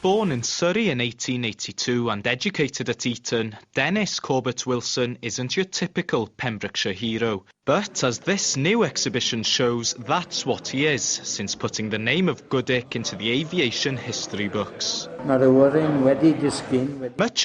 Born in Surrey in 1882 and educated at Eton, Denys Corbett Wilson isn't your typical Pembrokeshire hero. But as this new exhibition shows, that's what he is, since putting the name of Goodwick into the aviation history books. Much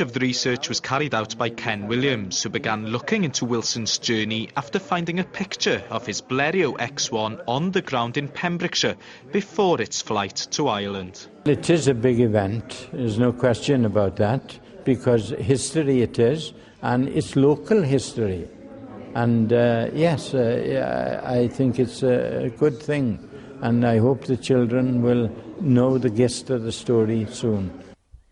of the research was carried out by Ken Williams, who began looking into Wilson's journey after finding a picture of his Blériot X1 on the ground in Pembrokeshire before its flight to Ireland. It is a big event, there's no question about that, because history it is, and it's local history. And yes, I think it's a good thing, and I hope the children will know the gist of the story soon.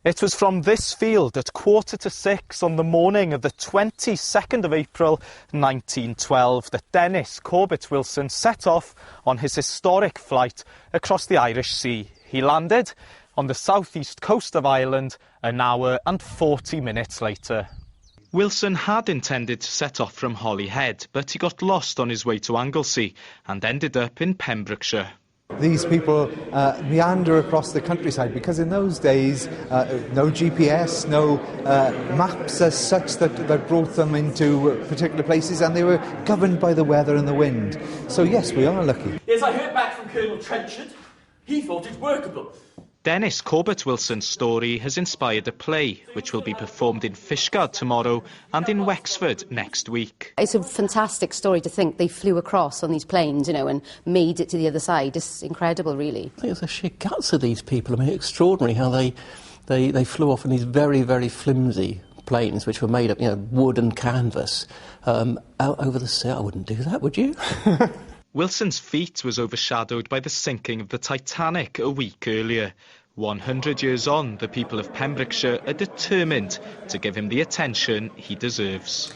It was from this field at 5:45 on the morning of the 22nd of April 1912 that Denys Corbett Wilson set off on his historic flight across the Irish Sea. He landed on the southeast coast of Ireland an hour and 40 minutes later. Wilson had intended to set off from Holyhead, but he got lost on his way to Anglesey and ended up in Pembrokeshire. These people meander across the countryside because in those days no GPS, no maps as such that brought them into particular places, and they were governed by the weather and the wind. So yes, we are lucky. Yes, I heard back from Colonel Trenchard. He thought it workable. Denys Corbett Wilson's story has inspired a play, which will be performed in Fishguard tomorrow and in Wexford next week. It's a fantastic story to think they flew across on these planes, you know, and made it to the other side. It's incredible, really. I think it's the sheer guts of these people. I mean, extraordinary how they flew off in these very, very flimsy planes, which were made of, you know, wood and canvas, out over the sea. I wouldn't do that, would you? Wilson's feat was overshadowed by the sinking of the Titanic a week earlier. 100 years on, the people of Pembrokeshire are determined to give him the attention he deserves.